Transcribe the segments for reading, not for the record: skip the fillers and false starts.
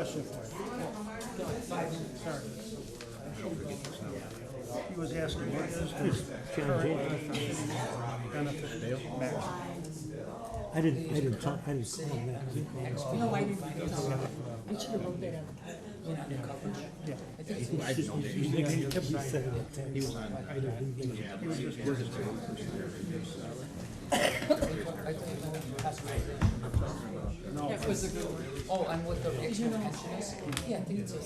question for you. Sorry. He was asking, what is this current benefit max? I didn't call him that. No, I didn't. We should have wrote that on the coverage. Yeah. I think it's He said it. He was on. That was a good one. Oh, and what the extra pension is? Yeah, I think it's a.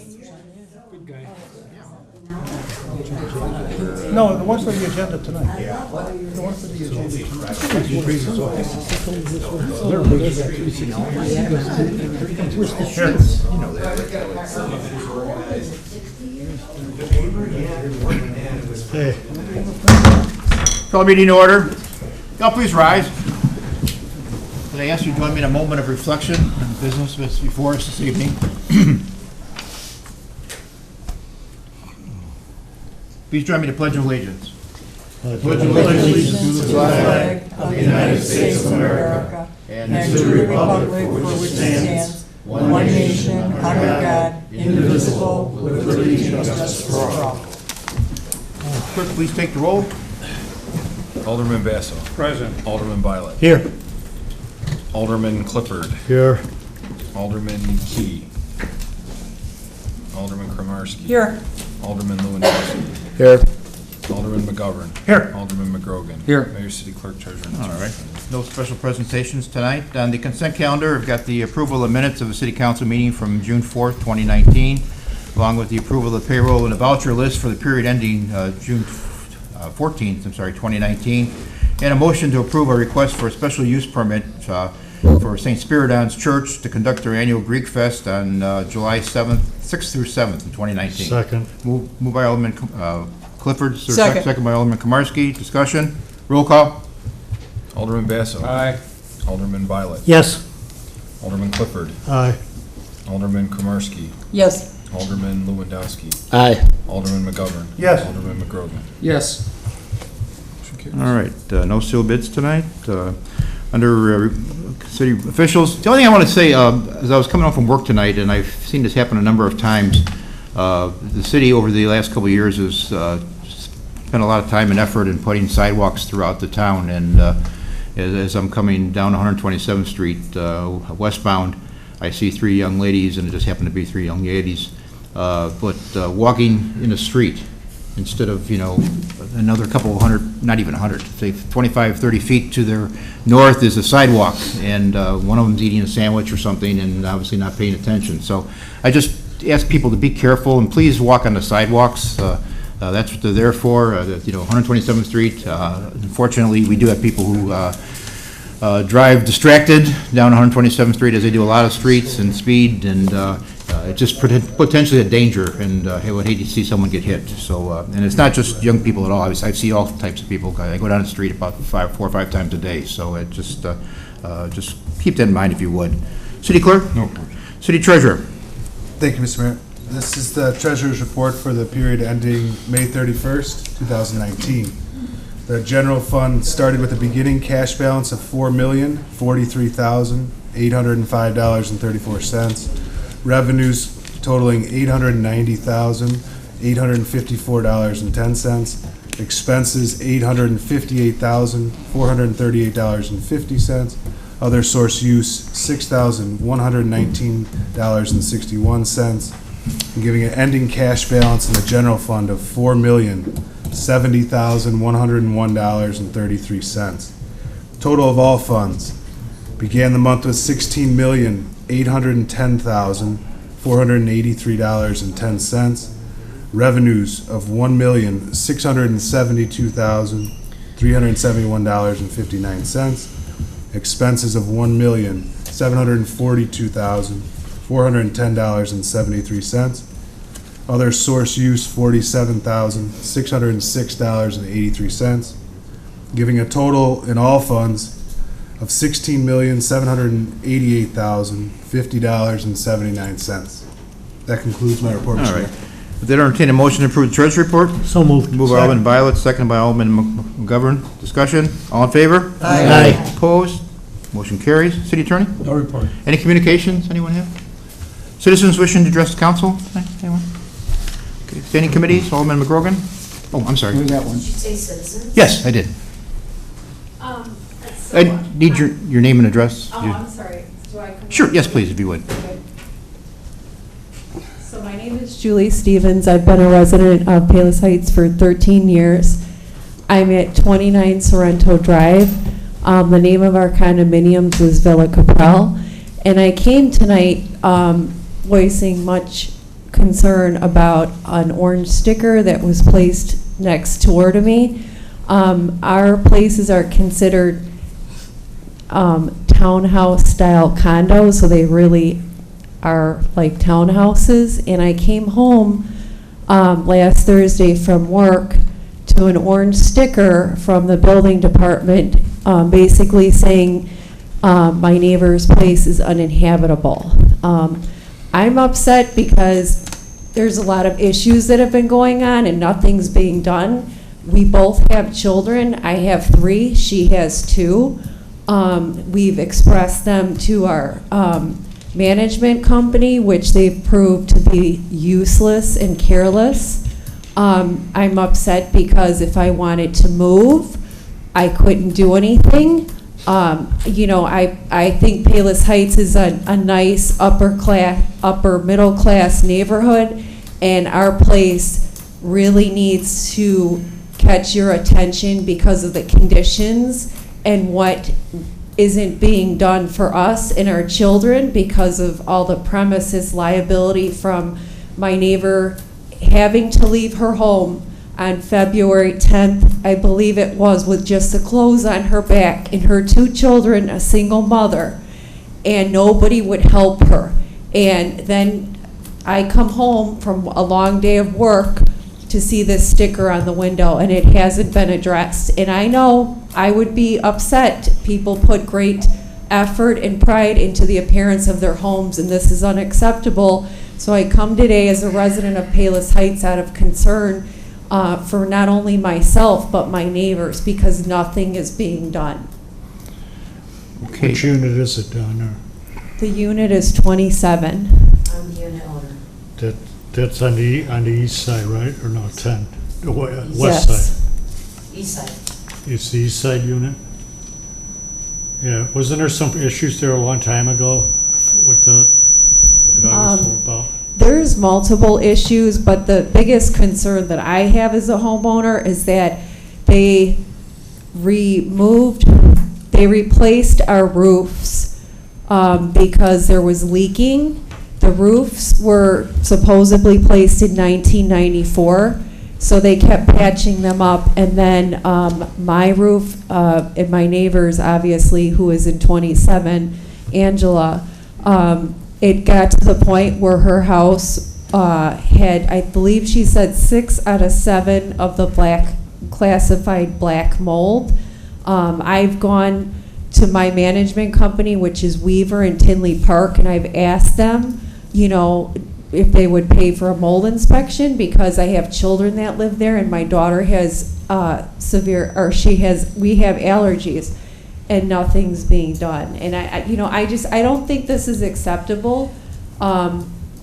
Good guy. No, the one for the agenda tonight. The one for the agenda Hey. Call meeting to order. Y'all please rise. Could I ask you to join me in a moment of reflection on the business that's before us this evening? Please join me to Pledge of Allegiance. Pledge allegiance to the flag of the United States of America and to the republic for which it stands, one nation, under God, indivisible, with liberty and justice for all. Clerk, please take the roll. Alderman Basso. Present. Alderman Violet. Here. Alderman Clifford. Here. Alderman Key. Alderman Kramarski. Here. Alderman Lewandowski. Here. Alderman McGovern. Here. Alderman McGrogan. Here. Mayor, City Clerk, Treasurer. and All right. Superintendent. No special presentations tonight. On the consent calendar, I've got the approval of minutes of the City Council meeting from June 4th, 2019, along with the approval of the payroll and the voucher list for the period ending June 14th, 2019, and a motion to approve a request for a special use permit for St. Spiridon's Church to conduct their annual Greek Fest on July 6th through 7th in 2019. Second. Moved by Alderman Clifford. Second. Second by Alderman Komarski. Discussion. Roll call. Alderman Basso. Aye. Alderman Violet. Yes. Alderman Clifford. Aye. Alderman Kramarski. Yes. Alderman Lewandowski. Aye. Alderman McGovern. Yes. Alderman McGrogan. Yes. Motion carries. All right, no sealed bids tonight. Under city officials, the only thing I want to say, as I was coming home from work tonight, and I've seen this happen a number of times, the city over the last couple of years has spent a lot of time and effort in putting sidewalks throughout the town, and as I'm coming down 127th Street westbound, I see three young ladies, and it just happened to be three young ladies, but walking in the street, instead of, another couple of hundred, not even 100, say 25, 30 feet to their north is a sidewalk, and one of them's eating a sandwich or something and obviously not paying attention. So I just ask people to be careful and please walk on the sidewalks. That's what they're there for, 127th Street. Unfortunately, we do have people who drive distracted down 127th Street, as they do a lot of streets, and speed, and it's just potentially a danger, and I would hate to see someone get hit. So, and it's not just young people at all. I see all types of people. I go down the street about 4 or 5 times a day. So it just keep that in mind if you would. City Clerk? No. City Treasurer? Thank you, Mr. Mayor. This is the Treasurer's report for the period ending May 31st, 2019. The general fund started with a beginning cash balance of $4,043,805.34. Revenues totaling $890,854.10. Expenses $858,438.50. Other source use $6,119.61, and giving an ending cash balance in the general fund of $4,070,101.33. Total of all funds began the month with $16,810,483.10. Revenues of $1,672,371.59. Expenses of $1,742,410.73. Other source use $47,606.83, giving a total in all funds of $16,788,050.79. That concludes my report, Mr. All Mayor. right. Would that entertain a motion to approve the Treasury report? So moved. Moved by Alderman Violet, second by Alderman McGovern. Discussion? All in favor? Aye. Opposed? Motion carries. City Attorney? No report. Any communications anyone have? Citizens wishing to address the council? Anyone? Okay. Standing committees, Alderman McGrogan? Oh, I'm sorry. Did you say citizens? Yes, I did. So, I need your name and address. Oh, I'm sorry. Do I come? Sure, yes, please, if you would. So my name is Julie Stevens. I've been a resident of Palos Heights for 13 years. I'm at 29 Sorrento Drive. The name of our condominiums is Villa Capel. And I came tonight voicing much concern about an orange sticker that was placed next door to me. Our places are considered townhouse-style condos, so they really are like townhouses. And I came home last Thursday from work to an orange sticker from the building department, basically saying my neighbor's place is uninhabitable. I'm upset because there's a lot of issues that have been going on and nothing's being done. We both have children. I have 3, she has 2. We've expressed them to our management company, which they've proved to be useless and careless. I'm upset because if I wanted to move, I couldn't do anything. You know, I think Palos Heights is a nice upper middle class neighborhood, and our place really needs to catch your attention because of the conditions and what isn't being done for us and our children because of all the premises liability from my neighbor having to leave her home on February 10th, I believe it was, with just the clothes on her back and her 2 children, a single mother, and nobody would help her. And then I come home from a long day of work to see this sticker on the window, and it hasn't been addressed. And I know I would be upset. People put great effort and pride into the appearance of their homes, and this is unacceptable. So I come today as a resident of Palos Heights out of concern for not only myself, but my neighbors, because nothing is being done. Okay. Which unit is it down there? The unit is 27. I'm the unit owner. That's on the east side, right? Or no, 10? The west Yes. side? East side. It's the east side unit? Yeah, wasn't there some issues there a long time ago with that I was told about? There's multiple issues, but the biggest concern that I have as a homeowner is that they replaced our roofs because there was leaking. The roofs were supposedly placed in 1994, so they kept patching them up. And then my roof and my neighbor's, obviously, who is in 27, Angela, it got to the point where her house had, I believe she said, 6 out of 7 of the classified black mold. I've gone to my management company, which is Weaver in Tinley Park, and I've asked them, you know, if they would pay for a mold inspection, because I have children that live there, and my daughter has we have allergies, and nothing's being done. And I don't think this is acceptable.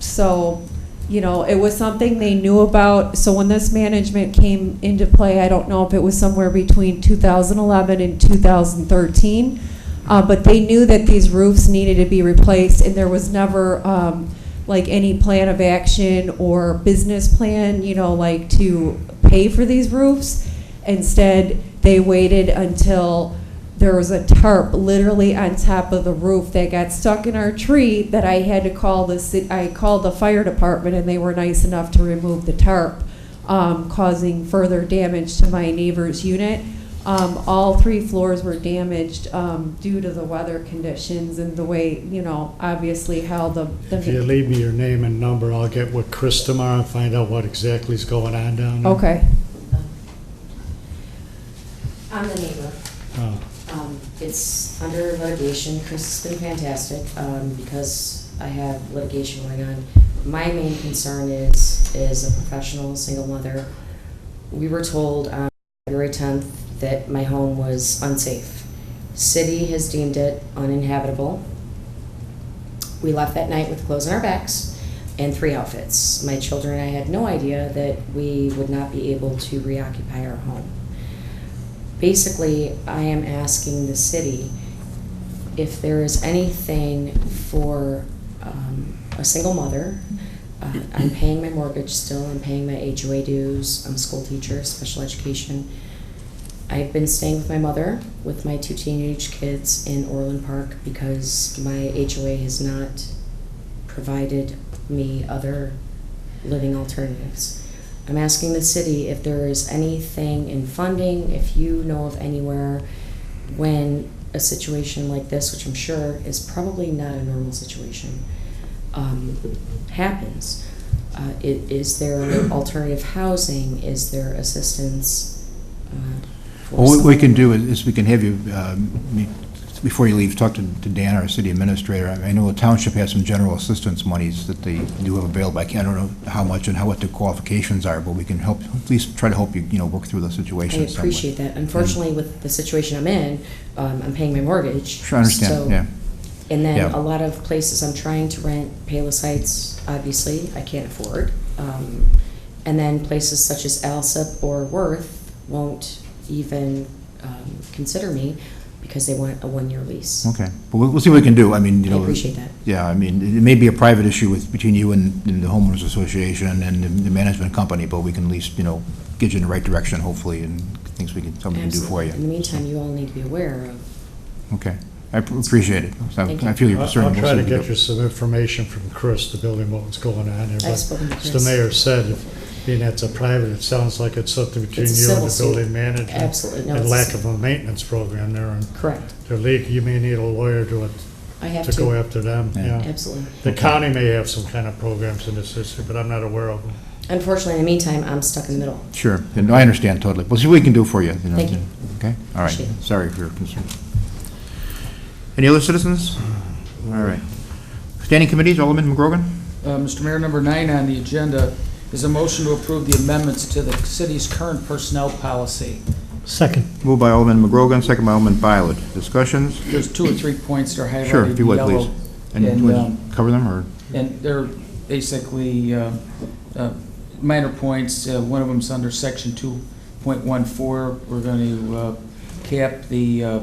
So, you know, it was something they knew about. So when this management came into play, I don't know if it was somewhere between 2011 and 2013, but they knew that these roofs needed to be replaced, and there was never like any plan of action or business plan, you know, like to pay for these roofs. Instead, they waited until there was a tarp literally on top of the roof that got stuck in our tree that I had to call I called the fire department, and they were nice enough to remove the tarp, causing further damage to my neighbor's unit. All 3 floors were damaged due to the weather conditions and the way, you know, obviously how If you leave me your name and number, I'll get with Chris tomorrow and find out what exactly is going on down there. Okay. I'm the neighbor. Oh. It's under litigation. Chris has been fantastic because I have litigation going on. My main concern is a professional single mother. We were told on February 10th that my home was unsafe. City has deemed it uninhabitable. We left that night with clothes on our backs and 3 outfits. My children and I had no idea that we would not be able to reoccupy our home. Basically, I am asking the city if there is anything for a single mother. I'm paying my mortgage still, I'm paying my HOA dues, I'm a school teacher, special education. I've been staying with my mother, with my 2 teenage kids in Orland Park because my HOA has not provided me other living alternatives. I'm asking the city if there is anything in funding, if you know of anywhere when a situation like this, which I'm sure is probably not a normal situation, happens. Is there alternative housing? Is there assistance? For Well, what we someone? can do is we can have you, before you leave, talk to Dan, our city administrator. I know the township has some general assistance monies that they do have available. I don't know how much and what the qualifications are, but we can help, at least try to help you, work through the I situation. appreciate that. Unfortunately, with the situation I'm in, I'm paying my mortgage. Sure, I understand, so- yeah. And then Yeah. a lot of places I'm trying to rent, Payless Heights, obviously, I can't afford. And then places such as Alsip or Worth won't even consider me because they want a 1-year lease. Okay, but we'll see what we can do. I mean, I appreciate that. Yeah, I mean, it may be a private issue between you and the homeowners association and the management company, but we can at least, get you in the right direction, hopefully, and things something we can do for Absolutely. In the you. meantime, you all need to be aware of. Okay, I appreciate it. Thank you. I feel your I'll concern. We'll try see to what we get do. you some information from Chris, the building, what was going on there. I've spoken to As the Chris. mayor said, being that's a private, it sounds like it's something between It's a you and civil the suit. building manager. Absolutely, no, And it's- lack of a maintenance program there, and Correct. their league, you may need a lawyer I have to go to. after them, Yeah. yeah. Absolutely. The county may have some kind of programs in this issue, but I'm not aware of them. Unfortunately, in the meantime, I'm stuck in the middle. Sure, and I understand totally. We'll see what we can do for you. Thank you. Okay, all right. Appreciate it. Sorry for your concern. Any other citizens? All right. Standing committees, Alderman McGrogan? Mr. Mayor, number 9 on the agenda is a motion to approve the amendments to the city's current personnel policy. Second. Moved by Alderman McGrogan, second by Alderman Violet. Discussions? There's 2 or 3 points that are highlighted Sure, if you in would, yellow. please. And And, you want to cover them, or? And they're basically minor points. One of them's under section 2.14. We're going to cap the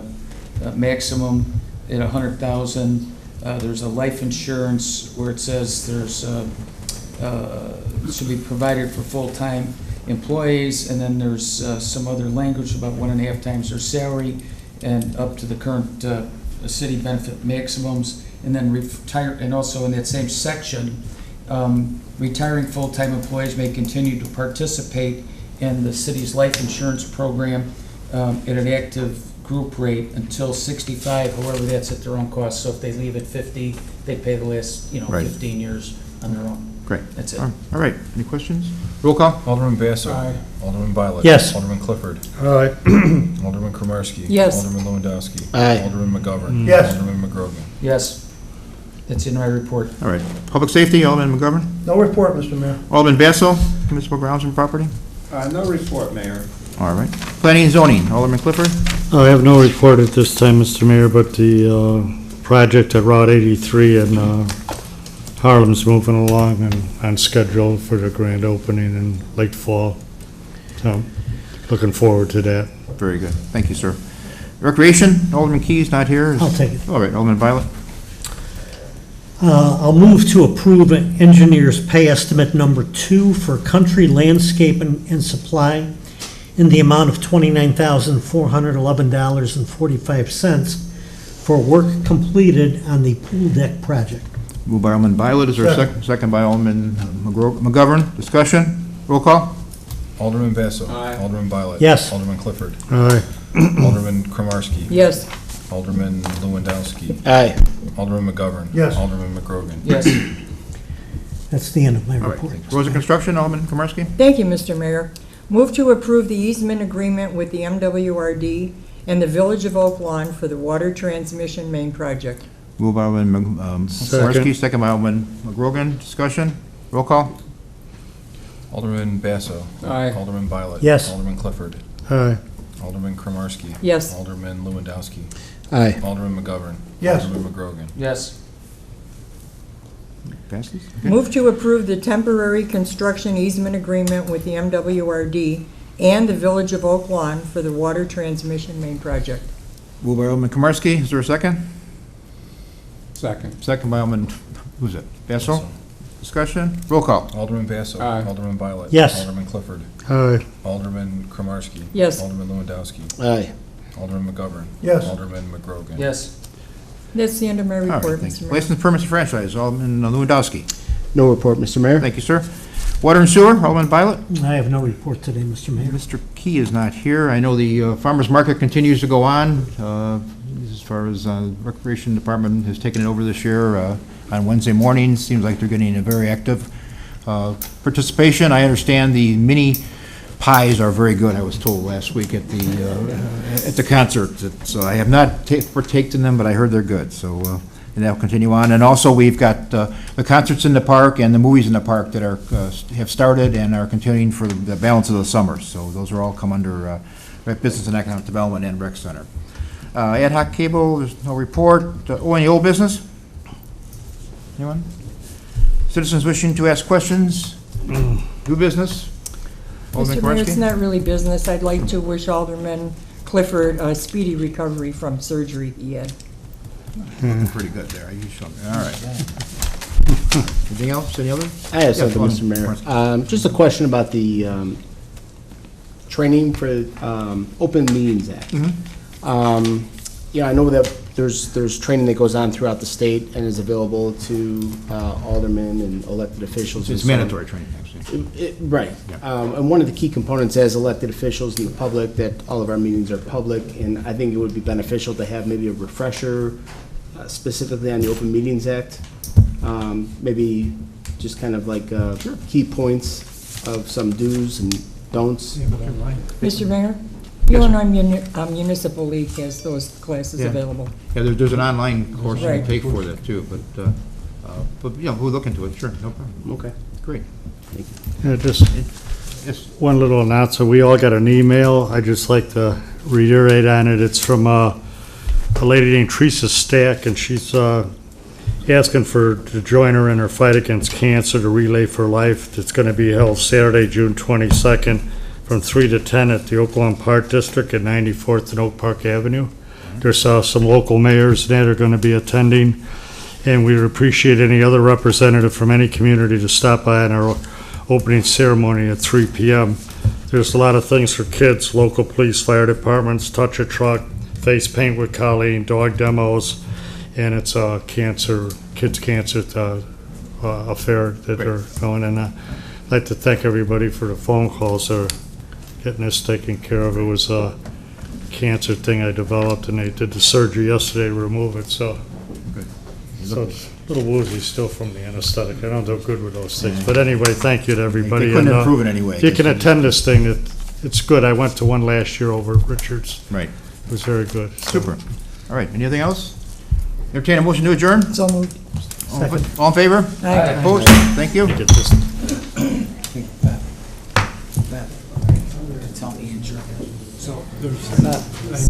maximum at 100,000. There's a life insurance where it says should be provided for full-time employees, and then there's some other language about 1.5 times their salary and up to the current city benefit maximums. And then retire, and also in that same section, retiring full-time employees may continue to participate in the city's life insurance program at an active group rate until 65. However, that's at their own cost. So if they leave at 50, they pay the last, Right. 15 years on their own. Great. That's it. All right, any questions? Roll call? Alderman Basso. Aye. Alderman Violet. Yes. Alderman Clifford. All right, Alderman Kromarski. Yes. Alderman Lewandowski. Aye. Alderman McGovern. Yes. Alderman McGrogan. Yes, that's in my report. All right. Public safety, Alderman McGovern? No report, Mr. Mayor. Alderman Basso, municipal grounds and property? No report, Mayor. All right. Planning and zoning, Alderman Clifford? I have no report at this time, Mr. Mayor, but the project at Route 83 in Harlem's moving along and on schedule for the grand opening in late fall. So, looking forward to that. Very good. Thank you, sir. Recreation, Alderman Keyes not here. I'll take it. All right, Alderman Violet? I'll move to approve engineer's pay estimate number 2 for Country Landscape and Supply in the amount of $29,411.45 for work completed on the pool deck project. Moved by Alderman Violet. Is there a second? Second by Alderman McGovern. Discussion? Roll call? Alderman Basso. Aye. Alderman Violet. Yes. Alderman Clifford. Aye. Alderman Kromarski. Yes. Alderman Lewandowski. Aye. Alderman McGovern. Yes. Alderman McGrogan. Yes, That's the end of my All right. report. thanks. Roads and construction, Alderman Kromarski? Thank you, Mr. Mayor. Move to approve the easement agreement with the MWRD and the Village of Oak Lawn for the water transmission main project. Moved by Alderman Kromarski, second by Alderman McGrogan. Discussion? Roll call? Alderman Basso. Aye. Alderman Violet. Yes. Alderman Clifford. Aye. Alderman Kromarski. Yes. Alderman Lewandowski. Aye. Alderman McGovern. Yes. Alderman McGrogan. yes, Passes? Okay. Move to approve the temporary construction easement agreement with the MWRD and the Village of Oak Lawn for the water transmission main project. Moved by Alderman Kromarski, is there a second? Second. Second by Alderman, who's it? Basso? Discussion? Roll call. Alderman Basso. Aye. Alderman Violet. Yes. Alderman Clifford. Aye. Alderman Kromarski. Yes. Alderman Lewandowski. Aye. Alderman McGovern. Yes. Alderman McGrogan. Yes. That's the end of my All right, report, thanks. Mr. Mayor. License permits and franchise, Alderman Lewandowski. No report, Mr. Mayor. Thank you, sir. Water and sewer, Alderman Violet. I have no report today, Mr. Mayor. Mr. Key is not here. I know the farmer's market continues to go on, as far as Recreation Department has taken it over this year on Wednesday mornings. Seems like they're getting a very active participation. I understand the mini pies are very good, I was told last week at the concert. So I have not partaken in them, but I heard they're good, so, and that'll continue on. And also, we've got the concerts in the park and the movies in the park that are, have started and are continuing for the balance of the summer. So those are all come under Business and Economic Development and Rec Center. Ad hoc cable, there's no report. Any old business? Anyone? Citizens wishing to ask questions? New business? Alderman Mr. Mayor, it's Kowarski? not really business. I'd like to wish Alderman Clifford a speedy recovery from surgery he had. Looking pretty good there. You showed me. All right. Anything else? Any other? I have Yeah, something, Alderman Mr. Mayor. Kowarski. Just a question about the training for Open Meetings Act. Yeah, I know that there's training that goes on throughout the state and is available to aldermen and elected officials. and It's so on. mandatory training, actually. Right. And one of the key components as elected officials and the public, that all of our meetings are public, and I think it would be beneficial to have maybe a refresher specifically on the Open Meetings Act. Maybe just kind of like key points of some do's and don'ts. Mr. Mayor, Illinois Municipal League has those classes Yeah. available. Yeah, there's an online course you can Right. take for that, too, but, yeah, we'll look into it, sure, no problem. Okay. Great. Yeah, just Yes, one little announcement. We all got an email. I'd just like to reiterate on it. It's from a lady named Teresa Stack, and she's asking to join her in her fight against cancer, the Relay for Life. It's going to be held Saturday, June 22nd, from 3 to 10 at the Oak Lawn Park District at 94th and Oak Park Avenue. There's some local mayors that are going to be attending, and we would appreciate any other representative from any community to stop by on our opening ceremony at 3 p.m. There's a lot of things for kids, local police, fire departments, touch a truck, face paint with Colleen, dog demos, and it's a kids cancer affair that are going. And I'd like to thank everybody for the phone calls that are getting this taken care of. It was a cancer thing I developed, and they did the surgery yesterday to remove it, so. So it's a little woozy still from the anesthetic. I don't do good with those things. But anyway, thank you to everybody. They couldn't And, improve it anyway. if you can attend this thing, it's good. I went to one last year over at Richards. Right, It was very good. So- super. All right, anything else? Entertain a motion to adjourn? So moved. All in favor? Aye. Opposed? Thank you. Get this. Tell me, so there's